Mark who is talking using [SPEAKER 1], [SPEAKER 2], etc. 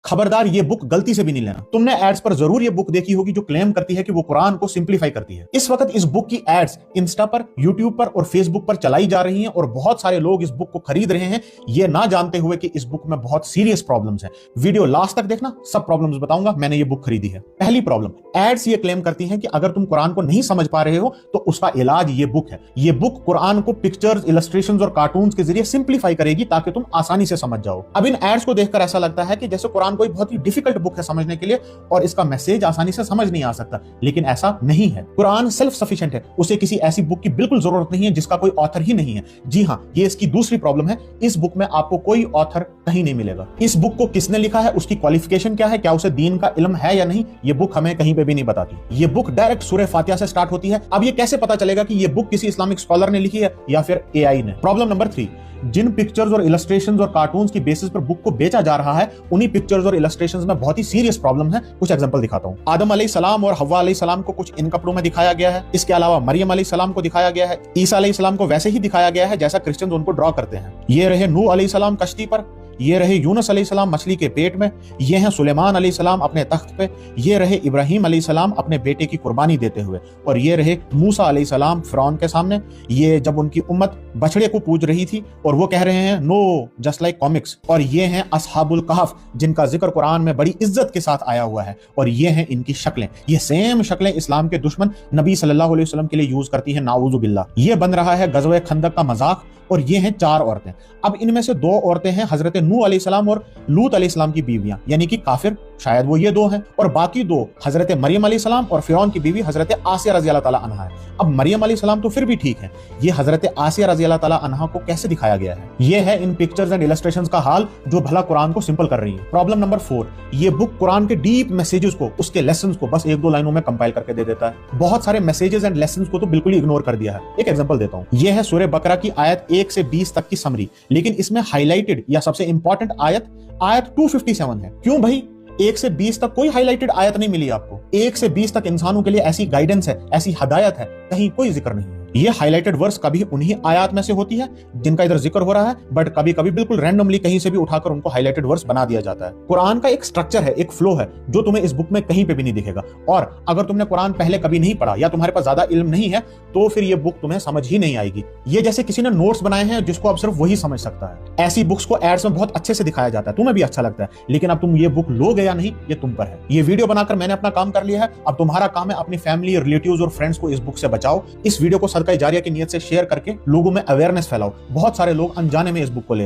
[SPEAKER 1] खबरदार ये बुक गलती से भी नहीं लेना। तुमने एड्स पर जरूर ये बुक देखी होगी जो क्लेम करती है कि वो कुरान को सिंप्लीफाई करती है। इस वक्त इस बुक की एड्स इंस्टा पर, यूट्यूब पर और फेसबुक पर चलाई जा रही हैं और बहुत सारे लोग इस बुक को खरीद रहे हैं, ये ना जानते हुए कि इस बुक में बहुत सीरियस प्रॉब्लम्स हैं। वीडियो लास्ट तक देखना, सब प्रॉब्लम्स बताऊंगा। मैंने ये बुक खरीदी है। पहली प्रॉब्लम, एड्स ये क्लेम करती हैं कि अगर तुम कुरान को नहीं समझ पा रहे हो तो उसका इलाज ये बुक है। ये बुक कुरान को पिक्चर्स, इलस्ट्रेशंस और कार्टून्स के जरिए सिंप्लीफाई करेगी ताकि तुम आसानी से समझ जाओ। अब इन एड्स को देखकर ऐसा लगता है कि जैसे कुरान कोई बहुत ही डिफिकल्ट बुक है समझने के लिए और इसका मैसेज आसानी से समझ नहीं आ सकता, लेकिन ऐसा नहीं है। कुरान सेल्फ सफिशिएंट है, उसे किसी ऐसी बुक की बिल्कुल जरूरत नहीं है जिसका कोई ऑथर ही नहीं है। जी हां, ये इसकी दूसरी प्रॉब्लम है। इस बुक में आपको कोई ऑथर कहीं नहीं मिलेगा। इस बुक को किसने लिखा है, उसकी क्वालिफिकेशन क्या है, क्या उसे दीन का इल्म है या नहीं, ये बुक हमें कहीं पे भी नहीं बताती। ये बुक डायरेक्ट सूरह फातिहा से स्टार्ट होती है। अब ये कैसे पता चलेगा कि ये बुक किसी इस्लामिक स्कॉलर ने लिखी है या फिर एआई ने? प्रॉब्लम नंबर 3, जिन पिक्चर्स और इलस्ट्रेशंस और कार्टून्स की बेसिस पर बुक को बेचा जा रहा है, उन्हीं पिक्चर्स और इलस्ट्रेशंस में बहुत ही सीरियस प्रॉब्लम है। कुछ एग्जांपल दिखाता हूं। आदम अलैहिस्सलाम और हव्वा अलैहिस्सलाम को कुछ इन कपड़ों में दिखाया गया है। इसके अलावा मरियम अलैहिस्सलाम को दिखाया गया है। ईसा अलैहिस्सलाम को वैसे ही दिखाया गया है जैसा क्रिश्चियंस उनको ड्रॉ करते हैं। ये रहे नूह अलैहिस्सलाम कश्ती पर, ये रहे यूनुस अलैहिस्सलाम मछली के पेट में, ये हैं सुलेमान अलैहिस्सलाम अपने तख्त पे, ये रहे इब्राहिम अलैहिस्सलाम अपने बेटे की कुर्बानी देते हुए, और ये रहे मूसा अलैहिस्सलाम फिरौन के सामने। ये जब उनकी उम्मत बछड़े को पूज रही थी और वो कह रहे हैं नो जस्ट लाइक कॉमिक्स। और ये हैं असहाबुल कहफ जिनका जिक्र कुरान में बड़ी इज्जत के साथ आया हुआ है, और ये हैं इनकी शक्लें। ये सेम शक्लें इस्लाम के दुश्मन नबी सल्लल्लाहु अलैहि वसल्लम के लिए यूज करती है, नाऊज़ु बिल्लाह। ये बन रहा है गज़वे खंदक का मजाक। और ये हैं 4 औरतें। अब इनमें से 2 औरतें हैं हजरत नूह अलैहिस्सलाम और लूत अलैहिस्सलाम की बीवियां, यानी कि काफिर शायद वो ये 2 हैं, और बाकी 2 हजरत मरियम अलैहिस्सलाम और फिरौन की बीवी हजरत आसिया रज़ी अल्लाह ताला अन्हा है। अब मरियम अलैहिस्सलाम तो फिर भी ठीक है, ये हजरत आसिया रज़ी अल्लाह ताला अन्हा को कैसे दिखाया गया है? ये है इन पिक्चर्स एंड इलस्ट्रेशंस का हाल जो भला कुरान को सिंपल कर रही है। प्रॉब्लम नंबर 4, ये बुक कुरान के डीप मैसेजेस को, उसके लेसन्स को बस 1-2 लाइनों में कंपाइल करके दे देता है। बहुत सारे मैसेजेस एंड लेसन्स को तो बिल्कुल ही इग्नोर कर दिया है। एक एग्जांपल देता हूं। यह है सूरह बकरा की आयत 1 से 20 तक की समरी, लेकिन इसमें हाईलाइटेड या सबसे इंपॉर्टेंट आयत 257 है। क्यों भाई? 1 से 20 तक कोई हाईलाइटेड आयत नहीं मिली आपको। 1 से 20 तक इंसानों के लिए ऐसी गाइडेंस है, ऐसी हदायत है, कहीं कोई जिक्र नहीं है। ये हाईलाइटेड वर्स कभी उन्हीं आयत में से होती है जिनका इधर जिक्र हो रहा है, बट कभी कभी बिल्कुल रैंडमली कहीं से भी उठाकर उनको हाईलाइटेड वर्स बना दिया जाता है। कुरान का एक स्ट्रक्चर है, एक फ्लो है, जो तुम्हें इस बुक में कहीं पे भी नहीं दिखेगा। और अगर तुमने कुरान पहले कभी नहीं पढ़ा या तुम्हारे पास ज्यादा इल्म नहीं है तो फिर ये बुक तुम्हें समझ ही नहीं आएगी। ये जैसे किसी ने नोट्स बनाए हैं जिसको अब सिर्फ वही समझ सकता है। ऐसी बुक्स को एड्स में बहुत अच्छे से दिखाया जाता है, तुम्हें भी अच्छा लगता है, लेकिन अब तुम ये बुक लोगे या नहीं ये तुम पर है। ये वीडियो बनाकर मैंने अपना काम कर लिया है। अब तुम्हारा काम है अपनी फैमिली, रिलेटिव्स और फ्रेंड्स को इस बुक से बचाओ। इस वीडियो को सदका जारिया की नीयत से शेयर करके लोगों में अवेयरनेस फैलाओ। बहुत सारे लोग अनजाने में इस बुक को ले रहे हैं।